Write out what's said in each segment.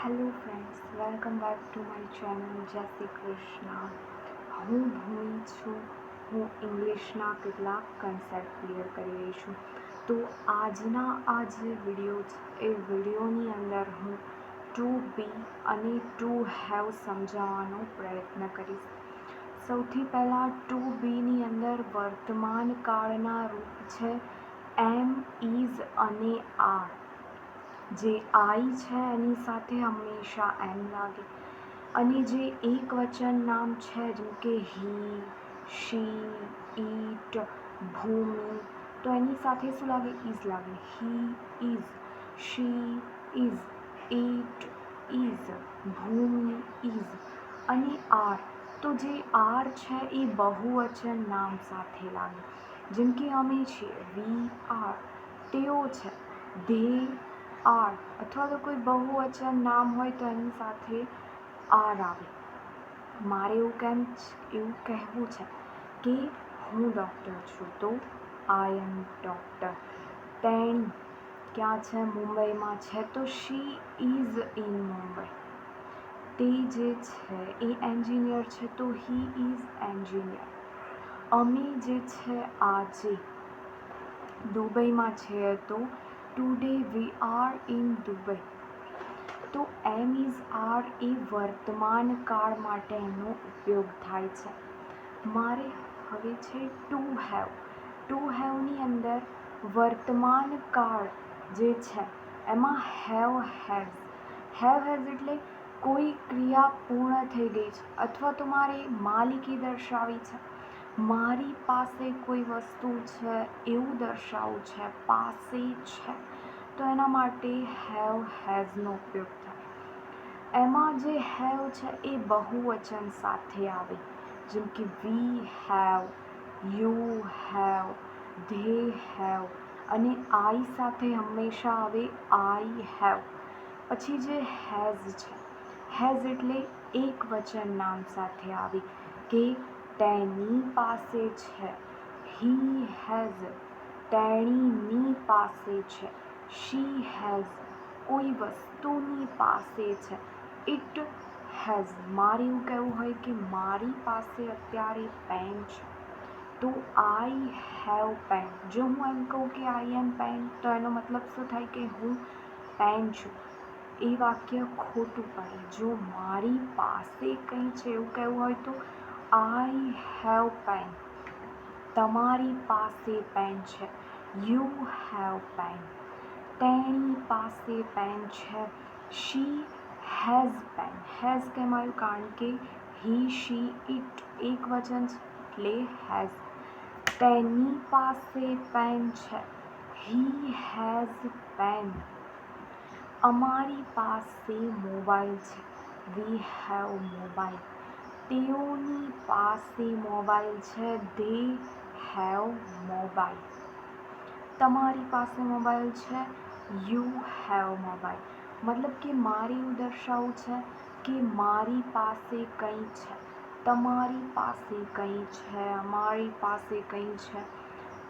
Hello friends, welcome back to my channel. જય શ્રી કૃષ્ણ. હું ભૂમિ છું. હું ઇંગ્લિશના કેટલાક કન્સેપ્ટ ક્લિયર કરી રહી છું. તો આજના આ જે વિડીયો છે એ વિડીયોની અંદર હું ટુ બી અને ટુ હેવ સમજાવવાનો પ્રયત્ન કરીશ. સૌથી પહેલાં ટુ બીની અંદર વર્તમાન કાળના રૂપ છે એમ, ઇઝ અને આર. જે આઈ છે એની સાથે હંમેશા એમ લાગે, અને જે એક વચન નામ છે જેમ કે હી, શી, ઈટ, ભૂમિ, તો એની સાથે શું લાગે? ઇઝ લાગે. He is, she is, it is, Bhumi is. અને આર, તો જે આર છે એ બહુવચન નામ સાથે લાગે, જેમ કે અમે છીએ, વી આર. તેઓ છે, ધે આર. અથવા તો કોઈ બહુવચન નામ હોય તો એની સાથે આર આવે. મારે એવું કહેવું છે કે હું ડૉક્ટર છું, તો આઈ એમ ડૉક્ટર. તેણી ક્યાં છે? મુંબઈમાં છે, તો શી ઇઝ ઇન મુંબઈ. તે જે છે એ એન્જિનિયર છે, તો હી ઇઝ એન્જિનિયર. અમે જે છે આજે દુબઈમાં છે, તો today we are in Dubai. તો એમ, ઇઝ, આર એ વર્તમાન કાળ માટે એનો ઉપયોગ થાય છે. મારે હવે છે ટુ હેવ. ટુ હેવની અંદર વર્તમાન કાળ જે છે એમાં હેવ હેઝ. હેવ હેઝ એટલે કોઈ ક્રિયા પૂર્ણ થઈ ગઈ છે, અથવા તો મારે માલિકી દર્શાવી છે. મારી પાસે કોઈ વસ્તુ છે એવું દર્શાવવું છે, પાસે છે, તો એના માટે હેવ હેઝનો ઉપયોગ થાય. એમાં જે હેવ છે એ બહુવચન સાથે આવે, જેમ કે we have, you have, they have. અને આઈ સાથે હંમેશા આવે આઈ હેવ. પછી જે હેઝ છે, હેઝ એટલે એક વચન નામ સાથે આવે, કે તેની પાસે છે. હી હેઝ, તેણીની પાસે છે. શી હેઝ, કોઈ વસ્તુની પાસે છે. ઇટ હેઝ, મારે એવું કહેવું હોય કે મારી પાસે અત્યારે પેન છે, તો આઈ હેવ પેન. જો હું એમ કહું કે આઈ એમ પેન, તો એનો મતલબ શું થાય કે હું પેન છું. એ વાક્ય ખોટું પડે. જો મારી પાસે કંઈ છે એવું કહેવું હોય તો આઈ હેવ પેન. તમારી પાસે પેન છે, યુ હેવ પેન. તેણી પાસે પેન છે, શી હેઝ પેન. હેઝ કેમ આવ્યું? કારણ કે હી, શી, ઇટ એક વચન છે એટલે હેઝ. તેની પાસે પેન છે, હી હેઝ પેન. અમારી પાસે મોબાઈલ છે, વી હેવ મોબાઈલ. તેઓની પાસે મોબાઈલ છે, ધે હેવ મોબાઈલ. તમારી પાસે મોબાઈલ છે, યુ હેવ મોબાઈલ. મતલબ કે મારે એવું દર્શાવવું છે કે મારી પાસે કંઈ છે, તમારી પાસે કંઈ છે, અમારી પાસે કંઈ છે,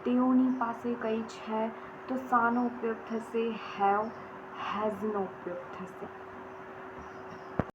તેઓની પાસે કંઈ છે, તો શાનો ઉપયોગ થશે? હેવ હેઝનો ઉપયોગ થશે.